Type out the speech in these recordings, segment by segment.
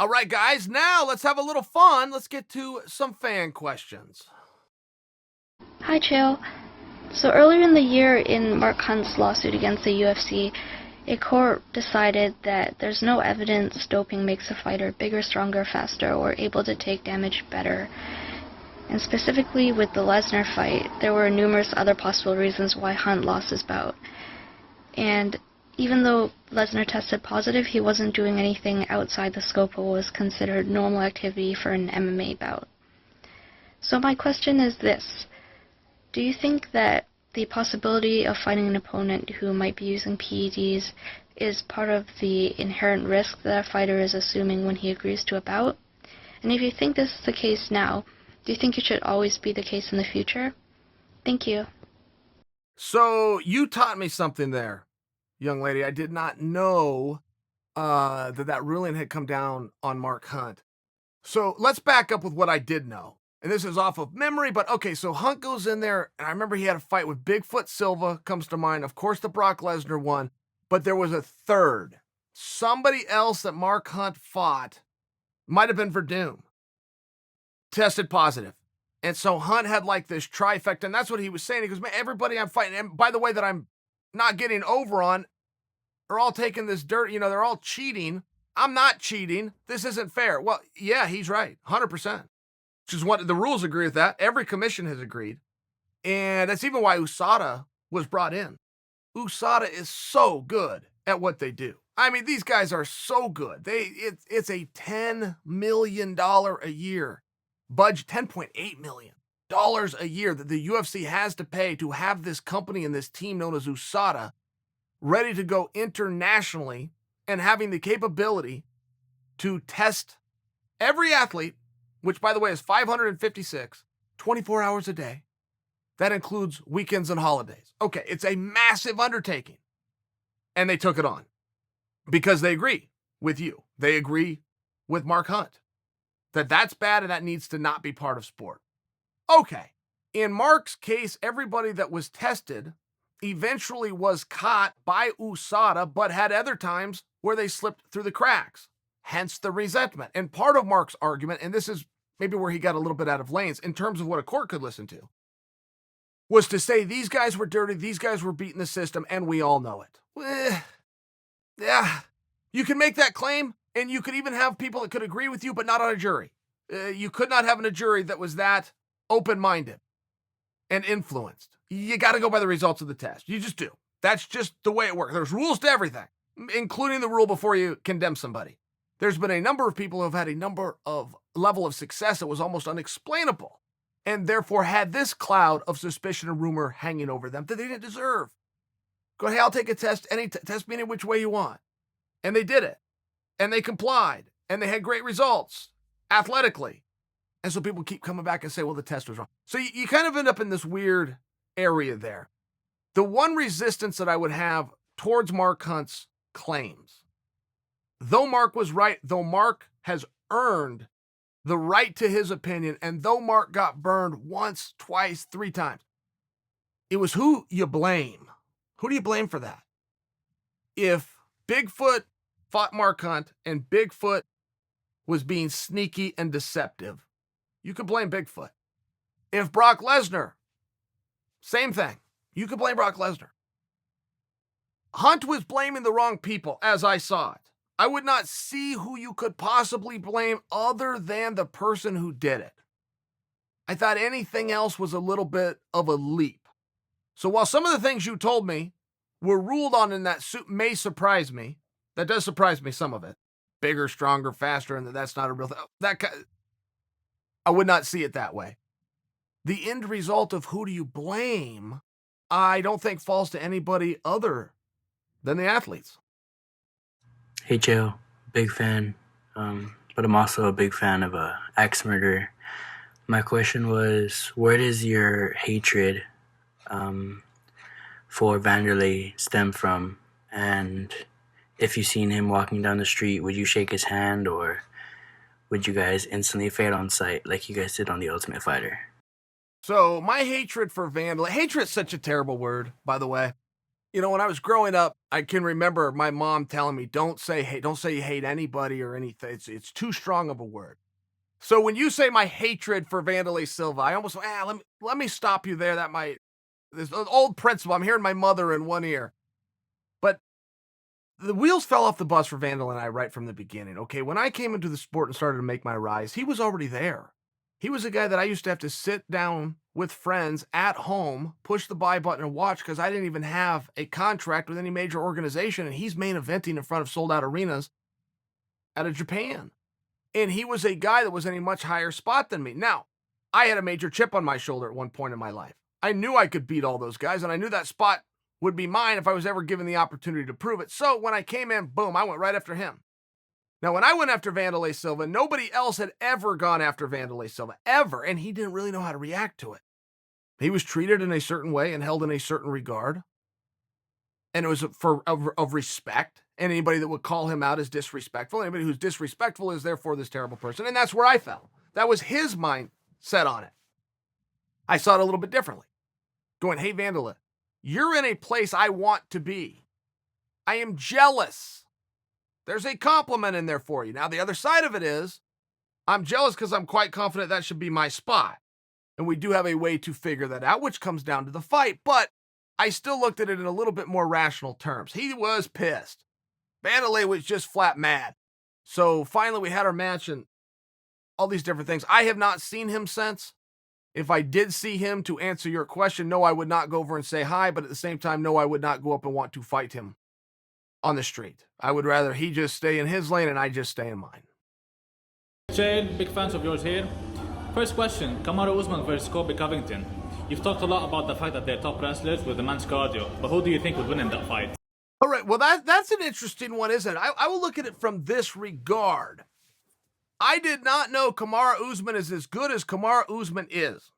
All right, guys, now let's have a little fun. Let's get to some fan questions. Hi, Chael. So earlier in the year, in Mark Hunt's lawsuit against the UFC, a court decided that there's no evidence doping makes a fighter bigger, stronger, faster, or able to take damage better. And specifically with the Lesnar fight, there were numerous other possible reasons why Hunt lost his bout. And even though Lesnar tested positive, he wasn't doing anything outside the scope of what was considered normal activity for an MMA bout. So my question is this. Do you think that the possibility of fighting an opponent who might be using PEDs is part of the inherent risk that a fighter is assuming when he agrees to a bout? And if you think this is the case now, do you think it should always be the case in the future? Thank you. So you taught me something there, young lady. I did not know that ruling had come down on Mark Hunt. So let's back up with what I did know. And this is off of memory, but okay, so Hunt goes in there, and I remember he had a fight with Bigfoot Silva, comes to mind. Of course, the Brock Lesnar one, but there was a third. Somebody else that Mark Hunt fought, might have been Verdum, tested positive. And so Hunt had like this trifecta, and that's what he was saying. He goes, man, everybody I'm fighting, and by the way, that I'm not getting over on, are all taking this dirt, they're all cheating. I'm not cheating. This isn't fair. Well, yeah, he's right, 100%. Which is what the rules agree with that. Every commission has agreed. And that's even why USADA was brought in. USADA is so good at what they do. I mean, these guys are so good. It's a $10 million a year budget, $10.8 million a year that the UFC has to pay to have this company and this team known as USADA ready to go internationally and having the capability to test every athlete, which, by the way, is 556, 24 hours a day. That includes weekends and holidays. Okay, it's a massive undertaking. And they took it on because they agree with you. They agree with Mark Hunt that that's bad and that needs to not be part of sport. Okay, in Mark's case, everybody that was tested eventually was caught by USADA, but had other times where they slipped through the cracks. Hence the resentment. And part of Mark's argument, and this is maybe where he got a little bit out of lanes in terms of what a court could listen to, was to say these guys were dirty, these guys were beating the system, and we all know it. Yeah, you can make that claim, and you could even have people that could agree with you, but not on a jury. You could not have a jury that was that open-minded and influenced. You got to go by the results of the test. You just do. That's just the way it works. There's rules to everything, including the rule before you condemn somebody. There's been a number of people who have had a number of level of success that was almost unexplainable and therefore had this cloud of suspicion and rumor hanging over them that they didn't deserve. Go, hey, I'll take a test, test me any which way you want. And they did it. And they complied. And they had great results athletically. And so people keep coming back and say, well, the test was wrong. So you kind of end up in this weird area there. The one resistance that I would have towards Mark Hunt's claims, though Mark was right, though Mark has earned the right to his opinion, and though Mark got burned once, twice, 3 times, it was who you blame. Who do you blame for that? If Bigfoot fought Mark Hunt and Bigfoot was being sneaky and deceptive, you could blame Bigfoot. If Brock Lesnar, same thing, you could blame Brock Lesnar. Hunt was blaming the wrong people, as I saw it. I would not see who you could possibly blame other than the person who did it. I thought anything else was a little bit of a leap. So while some of the things you told me were ruled on in that suit may surprise me, that does surprise me, some of it. Bigger, stronger, faster, and that's not a real thing. I would not see it that way. The end result of who do you blame, I don't think falls to anybody other than the athletes. Hey Joe, big fan, but I'm also a big fan of axe murderer. My question was, where does your hatred for Wanderlei stem from? And if you seen him walking down the street, would you shake his hand, or would you guys instantly fade on sight like you guys did on The Ultimate Fighter? So my hatred for Wanderlei, hatred is such a terrible word, by the way. You know, when I was growing up, I can remember my mom telling me, don't say you hate anybody or anything. It's too strong of a word. So when you say my hatred for Wanderlei Silva, I almost, let me stop you there. This old principle. I'm hearing my mother in one ear. But the wheels fell off the bus for Wanderlei and I right from the beginning. Okay, when I came into the sport and started to make my rise, he was already there. He was a guy that I used to have to sit down with friends at home, push the buy button and watch because I didn't even have a contract with any major organization, and he's main eventing in front of sold-out arenas out of Japan. And he was a guy that was in a much higher spot than me. Now, I had a major chip on my shoulder at one point in my life. I knew I could beat all those guys, and I knew that spot would be mine if I was ever given the opportunity to prove it. So when I came in, boom, I went right after him. Now, when I went after Wanderlei Silva, nobody else had ever gone after Wanderlei Silva, ever, and he didn't really know how to react to it. He was treated in a certain way and held in a certain regard, and it was of respect. And anybody that would call him out as disrespectful, anybody who's disrespectful is therefore this terrible person, and that's where I fell. That was his mindset on it. I saw it a little bit differently, going, hey, Wanderlei, you're in a place I want to be. I am jealous. There's a compliment in there for you. Now, the other side of it is, I'm jealous because I'm quite confident that should be my spot. And we do have a way to figure that out, which comes down to the fight. But I still looked at it in a little bit more rational terms. He was pissed. Wanderlei was just flat mad. So finally we had our match and all these different things. I have not seen him since. If I did see him, to answer your question, no, I would not go over and say hi. But at the same time, no, I would not go up and want to fight him on the street. I would rather he just stay in his lane and I just stay in mine. Chael, big fans of yours here. First question, Kamaru Usman versus Colby Covington. You've talked a lot about the fact that they're top wrestlers with immense cardio, but who do you think would win in that fight? All right, well, that's an interesting one, isn't it? I will look at it from this regard. I did not know Kamaru Usman is as good as Kamaru Usman is.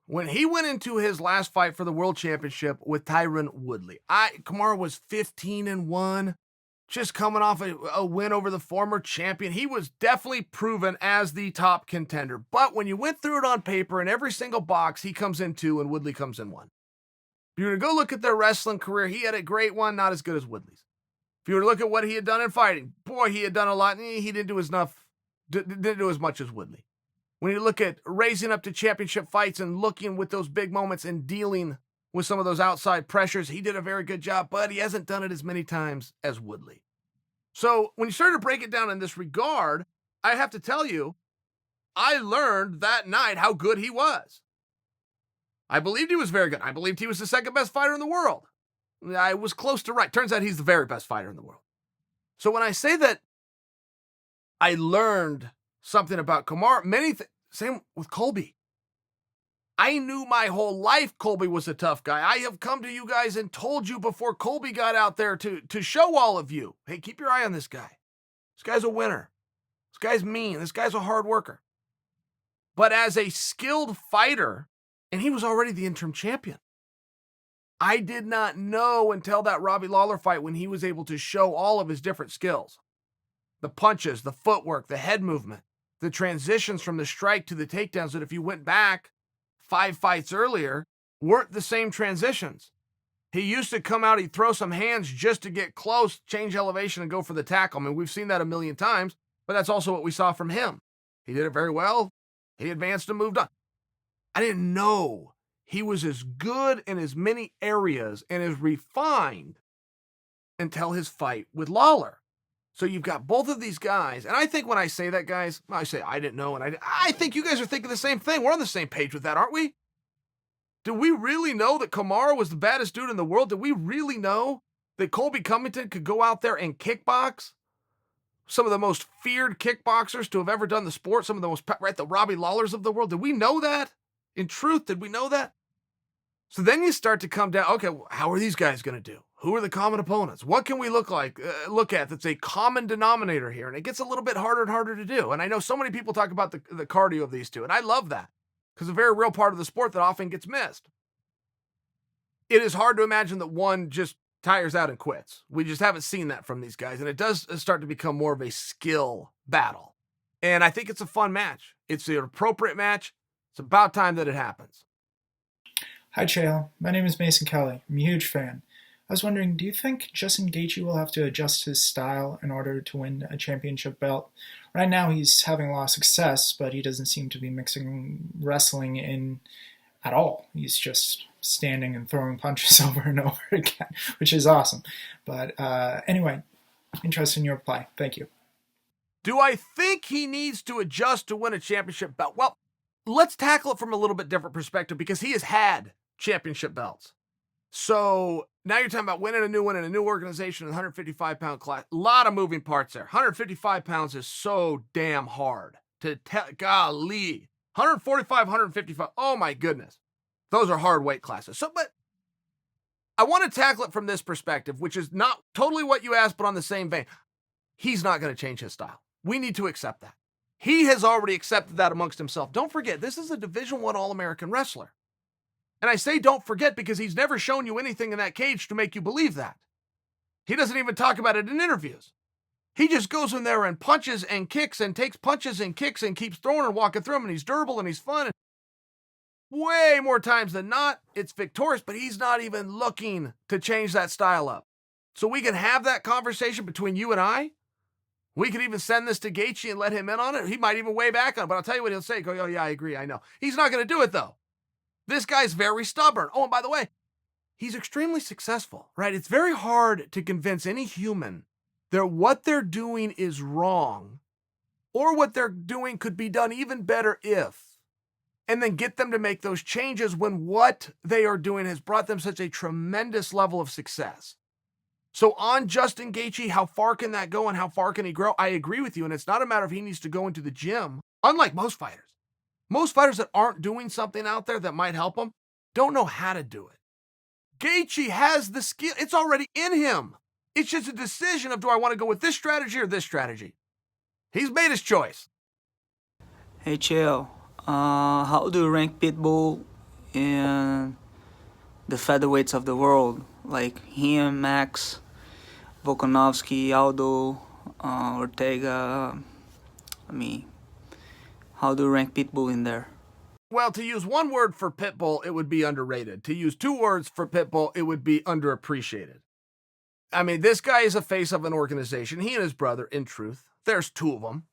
When he went into his last fight for the world championship with Tyron Woodley, Kamaru was 15-1, just coming off a win over the former champion. He was definitely proven as the top contender. But when you went through it on paper, in every single box, he comes in 2 and Woodley comes in 1. If you were to go look at their wrestling career, he had a great one, not as good as Woodley's. If you were to look at what he had done in fighting, boy, he had done a lot. He didn't do didn't do as much as Woodley. When you look at raising up to championship fights and looking with those big moments and dealing with some of those outside pressures, he did a very good job, but he hasn't done it as many times as Woodley. So when you start to break it down in this regard, I have to tell you, I learned that night how good he was. I believed he was very good. I believed he was the second best fighter in the world. I was close to right. Turns out he's the very best fighter in the world. So when I say that I learned something about Kamaru, same with Colby. I knew my whole life Colby was a tough guy. I have come to you guys and told you before Colby got out there to show all of you, hey, keep your eye on this guy. This guy's a winner. This guy's mean. This guy's a hard worker. But as a skilled fighter, and he was already the interim champion, I did not know until that Robbie Lawler fight when he was able to show all of his different skills. The punches, the footwork, the head movement, the transitions from the strike to the takedowns that if you went back 5 fights earlier weren't the same transitions. He used to come out, he'd throw some hands just to get close, change elevation, and go for the tackle. I mean, we've seen that a million times, but that's also what we saw from him. He did it very well. He advanced and moved on. I didn't know he was as good in as many areas and as refined until his fight with Lawler. So you've got both of these guys, and I think when I say that, guys, I say I didn't know, and I think you guys are thinking the same thing. We're on the same page with that, aren't we? Do we really know that Kamaru was the baddest dude in the world? Do we really know that Colby Covington could go out there and kickbox? Some of the most feared kickboxers to have ever done the sport, some of the most, right, the Robbie Lawlers of the world. Did we know that? In truth, did we know that? So then you start to come down, okay, well, how are these guys going to do? Who are the common opponents? What can we look at that's a common denominator here? And it gets a little bit harder and harder to do. And I know so many people talk about the cardio of these two, and I love that because it's a very real part of the sport that often gets missed. It is hard to imagine that one just tires out and quits. We just haven't seen that from these guys, and it does start to become more of a skill battle. And I think it's a fun match. It's an appropriate match. It's about time that it happens. Hi Chael, my name is Mason Kelly. I'm a huge fan. I was wondering, do you think Justin Gaethje will have to adjust his style in order to win a championship belt? Right now, he's having a lot of success, but he doesn't seem to be mixing wrestling in at all. He's just standing and throwing punches over and over again, which is awesome. But anyway, interested in your reply. Thank you. Do I think he needs to adjust to win a championship belt? Well, let's tackle it from a little bit different perspective because he has had championship belts. So now you're talking about winning a new one in a new organization in the 155-pound class. A lot of moving parts there. 155 pounds is so damn hard to tell. Golly. 145, 155. Oh my goodness. Those are hard weight classes. So, but I want to tackle it from this perspective, which is not totally what you asked, but on the same vein. He's not going to change his style. We need to accept that. He has already accepted that amongst himself. Don't forget, this is a Division I All-American wrestler. And I say don't forget because he's never shown you anything in that cage to make you believe that. He doesn't even talk about it in interviews. He just goes in there and punches and kicks and takes punches and kicks and keeps throwing and walking through them, and he's durable and he's fun. And way more times than not, it's victorious, but he's not even looking to change that style up. So we can have that conversation between you and I. We could even send this to Gaethje and let him in on it. He might even weigh back on it, but I'll tell you what he'll say. Go, oh yeah, I agree, I know. He's not going to do it though. This guy's very stubborn. Oh, and by the way, he's extremely successful, right? It's very hard to convince any human that what they're doing is wrong or what they're doing could be done even better if, and then get them to make those changes when what they are doing has brought them such a tremendous level of success. So on Justin Gaethje, how far can that go and how far can he grow? I agree with you, and it's not a matter of he needs to go into the gym, unlike most fighters. Most fighters that aren't doing something out there that might help them don't know how to do it. Gaethje has the skill. It's already in him. It's just a decision of do I want to go with this strategy or this strategy? He's made his choice. Hey, Chael. How do you rank Pitbull in the featherweights of the world? Like him, Max, Volkanovski, Aldo, Ortega. How do you rank Pitbull in there? Well, to use one word for Pitbull, it would be underrated. To use two words for Pitbull, it would be underappreciated. I mean, this guy is a face of an organization. He and his brother, in truth, there's two of them.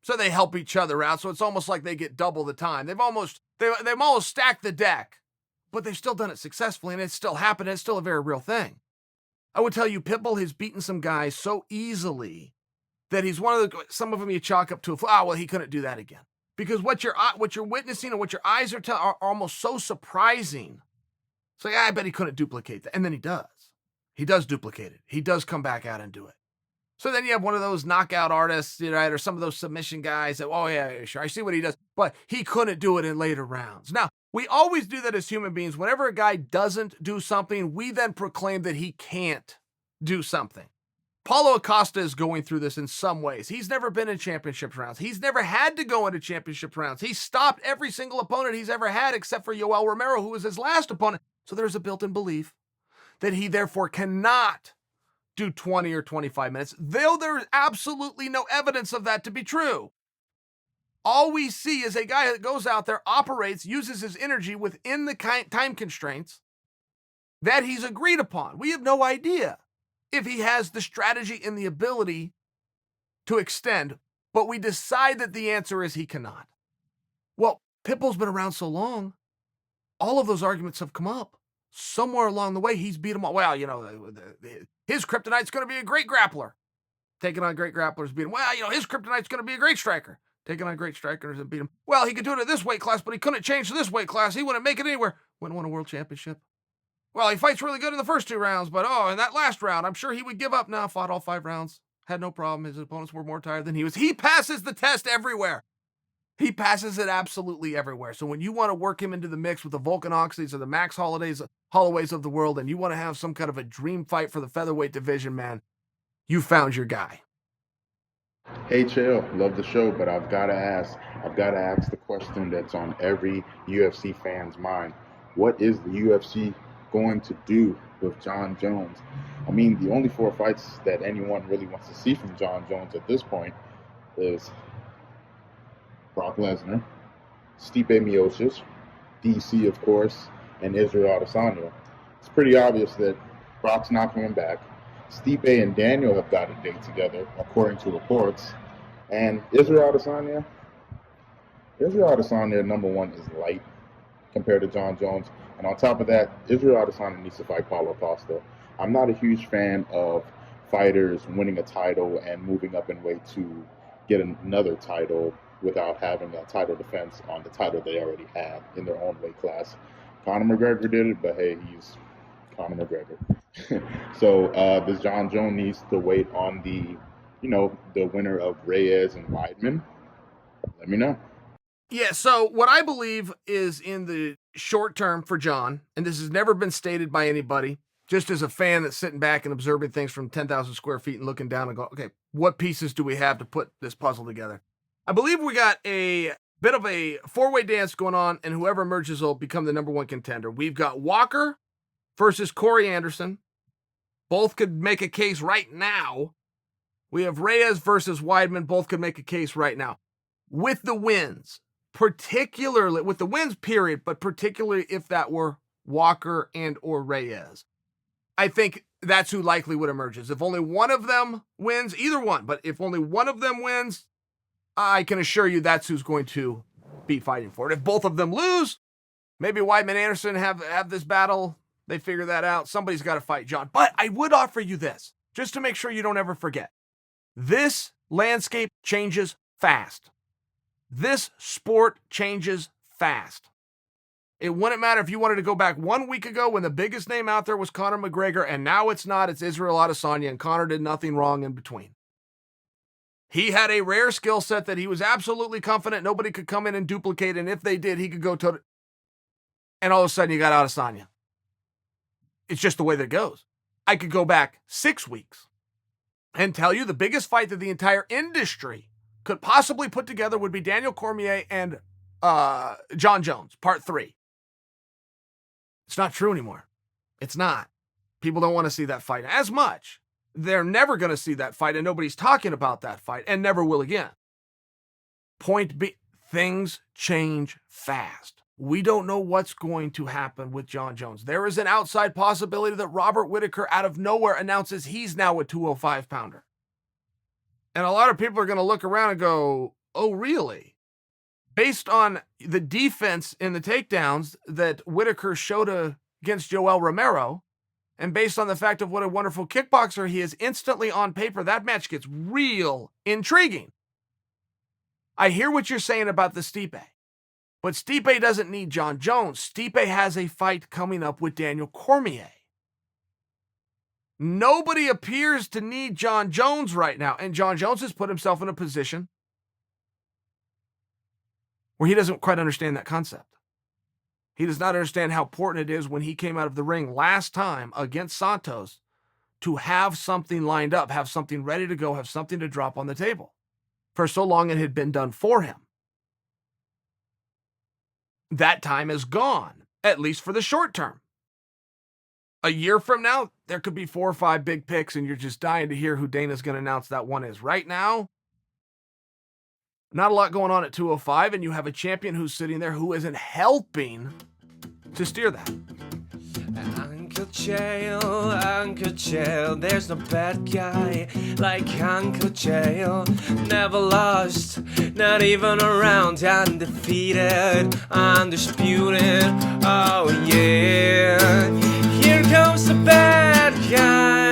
So they help each other out. So it's almost like they get double the time. They've almost stacked the deck, but they've still done it successfully, and it's still happened. It's still a very real thing. I would tell you, Pitbull has beaten some guys so easily that he's one of the, some of them you chalk up to, well, he couldn't do that again. Because what you're witnessing and what your eyes are telling are almost so surprising. It's like, I bet he couldn't duplicate that. And then he does. He does duplicate it. He does come back out and do it. So then you have one of those knockout artists, right, or some of those submission guys that, oh yeah, sure, I see what he does, but he couldn't do it in later rounds. Now, we always do that as human beings. Whenever a guy doesn't do something, we then proclaim that he can't do something. Paulo Acosta is going through this in some ways. He's never been in championship rounds. He's never had to go into championship rounds. He stopped every single opponent he's ever had except for Yoel Romero, who was his last opponent. So there's a built-in belief that he therefore cannot do 20 or 25 minutes, though there's absolutely no evidence of that to be true. All we see is a guy that goes out there, operates, uses his energy within the time constraints that he's agreed upon. We have no idea if he has the strategy and the ability to extend, but we decide that the answer is he cannot. Well, Pitbull's been around so long, all of those arguments have come up. Somewhere along the way, he's beat them all. Well, you know, his kryptonite's going to be a great grappler. Taking on great grapplers, beat him. Well, you know, his kryptonite's going to be a great striker. Taking on great strikers and beat him. Well, he could do it at this weight class, but he couldn't change to this weight class. He wouldn't make it anywhere. Wouldn't win a world championship. Well, he fights really good in the first 2 rounds, but in that last round, I'm sure he would give up. Now, fought all 5 rounds. Had no problem. His opponents were more tired than he was. He passes the test everywhere. He passes it absolutely everywhere. So when you want to work him into the mix with the Volkanovskis or the Max Holloways of the world, and you want to have some kind of a dream fight for the featherweight division, man, you found your guy. Hey, Chael, love the show, but I've got to ask the question that's on every UFC fan's mind. What is the UFC going to do with Jon Jones? I mean, the only 4 fights that anyone really wants to see from Jon Jones at this point is Brock Lesnar, Stipe Miocic, DC, of course, and Israel Adesanya. It's pretty obvious that Brock's not coming back. Stipe and Daniel have got a date together, according to reports. And Israel Adesanya, number one, is light compared to John Jones. And on top of that, Israel Adesanya needs to fight Paulo Costa. I'm not a huge fan of fighters winning a title and moving up in weight to get another title without having a title defense on the title they already had in their own weight class. Conor McGregor did it, but hey, he's Conor McGregor. So does John Jones needs to wait on the winner of Reyes and Weidman? Let me know. Yeah, so what I believe is in the short term for John, and this has never been stated by anybody, just as a fan that's sitting back and observing things from 10,000 square feet and looking down and go, okay, what pieces do we have to put this puzzle together? I believe we got a bit of a four-way dance going on, and whoever emerges will become the number one contender. We've got Walker versus Corey Anderson. Both could make a case right now. We have Reyes versus Weidman. Both could make a case right now. With the wins, particularly, with the wins period, but particularly if that were Walker and or Reyes, I think that's who likely would emerge. If only one of them wins, either one, but if only one of them wins, I can assure you that's who's going to be fighting for it. If both of them lose, maybe Weidman and Anderson have this battle. They figure that out. Somebody's got to fight John. But I would offer you this, just to make sure you don't ever forget. This landscape changes fast. This sport changes fast. It wouldn't matter if you wanted to go back 1 week ago when the biggest name out there was Conor McGregor, and now it's not. It's Israel Adesanya, and Conor did nothing wrong in between. He had a rare skill set that he was absolutely confident nobody could come in and duplicate, and if they did, he could go toe. And all of a sudden, you got Adesanya. It's just the way that it goes. I could go back 6 weeks and tell you the biggest fight that the entire industry could possibly put together would be Daniel Cormier and John Jones, part 3. It's not true anymore. It's not. People don't want to see that fight as much. They're never going to see that fight, and nobody's talking about that fight, and never will again. Point B, things change fast. We don't know what's going to happen with John Jones. There is an outside possibility that Robert Whittaker out of nowhere announces he's now a 205-pounder. And a lot of people are going to look around and go, oh, really? Based on the defense in the takedowns that Whittaker showed against Joel Romero, and based on the fact of what a wonderful kickboxer he is, instantly on paper, that match gets real intriguing. I hear what you're saying about the Stipe. But Stipe doesn't need John Jones. Stipe has a fight coming up with Daniel Cormier. Nobody appears to need John Jones right now, and John Jones has put himself in a position where he doesn't quite understand that concept. He does not understand how important it is when he came out of the ring last time against Santos to have something lined up, have something ready to go, have something to drop on the table. For so long it had been done for him. That time is gone, at least for the short term. A year from now, there could be 4 or 5 big picks, and you're just dying to hear who Dana's going to announce that one is. Right now, not a lot going on at 205, and you have a champion who's sitting there who isn't helping to steer that. Uncle Chael, there's no bad guy like Uncle Chael. Never lost, not even around, undefeated, undisputed. Oh yeah, here comes the bad guy.